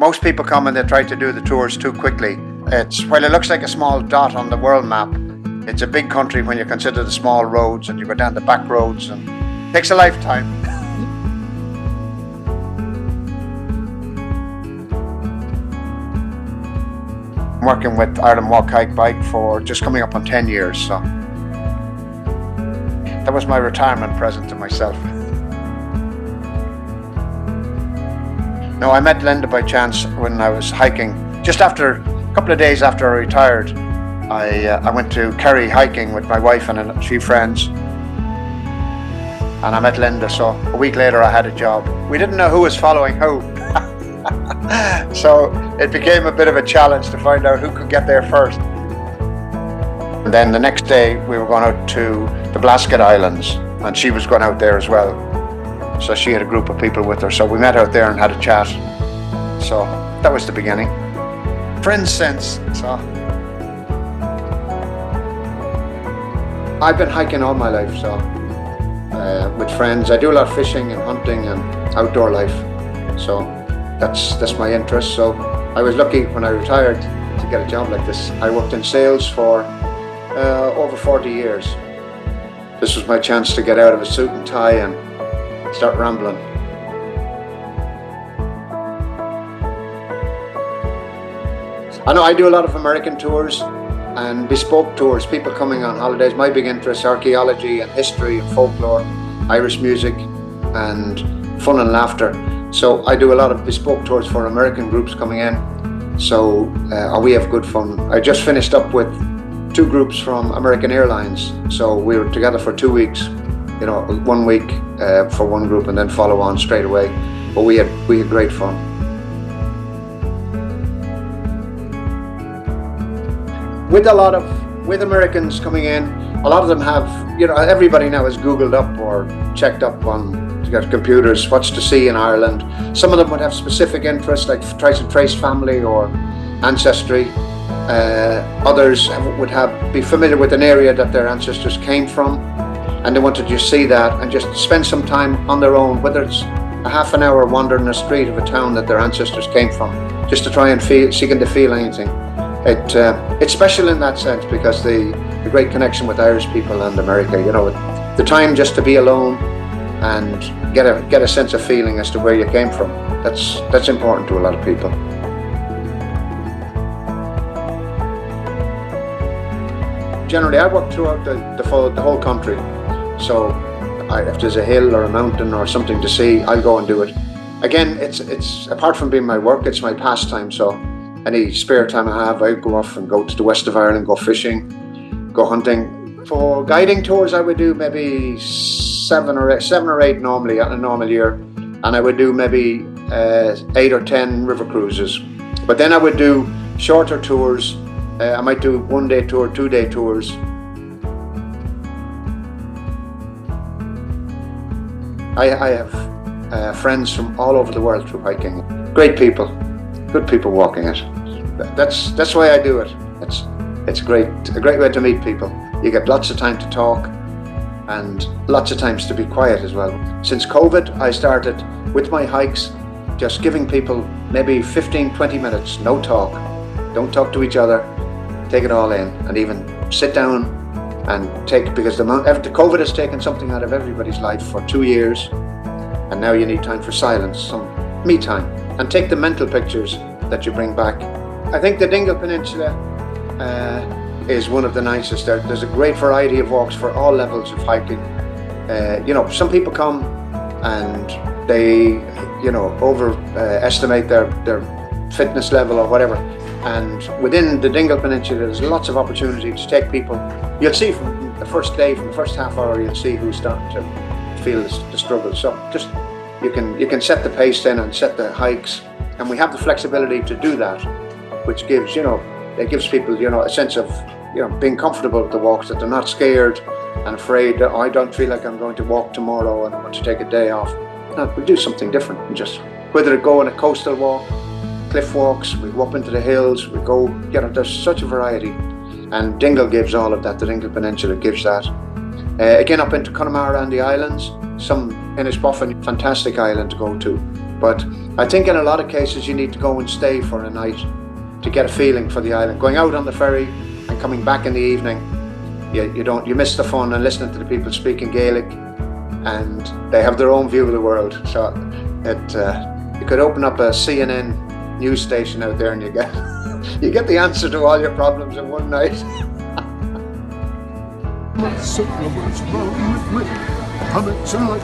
Most people come and they try to do the tours too quickly. While it looks like a small dot on the world map, it's a big country when you consider the small roads and you go down the back roads, and it takes a lifetime. I'm working with Ireland Walk Hike Bike for just coming up on 10 years, so that was my retirement present to myself. No, I met Linda by chance when I was hiking. Just after a couple of days after I retired, I went to Kerry hiking with my wife and a few friends, and I met Linda. So a week later I had a job. We didn't know who was following who. So it became a bit of a challenge to find out who could get there first. And then the next day we were going out to the Blasket Islands, and she was going out there as well. So she had a group of people with her. So we met out there and had a chat. So that was the beginning. Friends since. So I've been hiking all my life. So with friends, I do a lot of fishing and hunting and outdoor life. So that's my interest. So I was lucky when I retired to get a job like this. I worked in sales for over 40 years. This was my chance to get out of a suit and tie and start rambling. I know I do a lot of American tours and bespoke tours, people coming on holidays. My big interest, archaeology and history and folklore, Irish music and fun and laughter. So I do a lot of bespoke tours for American groups coming in. So we have good fun. I just finished up with 2 groups from American Airlines. So we were together for 2 weeks. 1 week for one group and then follow on straight away. But we had great fun. With Americans coming in, a lot of them have, everybody now has Googled up or checked up on computers what's to see in Ireland. Some of them would have specific interests, like try to trace family or ancestry. Others would be familiar with an area that their ancestors came from, and they want to just see that and just spend some time on their own, whether it's a half an hour wandering the street of a town that their ancestors came from, just to try and seeking to feel anything. It's special in that sense because the great connection with Irish people and America, the time just to be alone and get a sense of feeling as to where you came from. That's important to a lot of people. Generally, I work throughout the whole country. So if there's a hill or a mountain or something to see, I'll go and do it. Again, it's apart from being my work, it's my pastime. So any spare time I have, I go off and go to the west of Ireland, go fishing, go hunting. For guiding tours, I would do maybe 7 or 8 normally in a normal year, and I would do maybe 8 or 10 river cruises. But then I would do shorter tours. I might do 1-day tour, 2-day tours. I have friends from all over the world through hiking. Great people, good people walking it. That's why I do it. It's a great way to meet people. You get lots of time to talk and lots of times to be quiet as well. Since COVID, I started with my hikes, just giving people maybe 15-20 minutes, no talk. Don't talk to each other, take it all in, and even sit down and because the COVID has taken something out of everybody's life for 2 years, and now you need time for silence, some me time, and take the mental pictures that you bring back. I think the Dingle Peninsula is one of the nicest. There's a great variety of walks for all levels of hiking. Some people come and they, overestimate their fitness level or whatever. And within the Dingle Peninsula, there's lots of opportunity to take people. You'll see from the first day, from the first half hour, you'll see who's starting to feel the struggle. So just you can set the pace then and set the hikes, and we have the flexibility to do that, which gives people a sense of being comfortable with the walks, that they're not scared and afraid that I don't feel like I'm going to walk tomorrow and I want to take a day off. No, we'll do something different, and just whether it go on a coastal walk, cliff walks, we go up into the hills, we go, there's such a variety, and Dingle gives all of that. The Dingle Peninsula gives that. Again, up into Connemara and the islands, some Innisboffin, fantastic island to go to, But I think in a lot of cases you need to go and stay for a night to get a feeling for the island. Going out on the ferry and coming back in the evening, you miss the fun and listening to the people speaking Gaelic, and they have their own view of the world. So you could open up a CNN news station out there and you get the answer to all your problems in one night. Peninsula.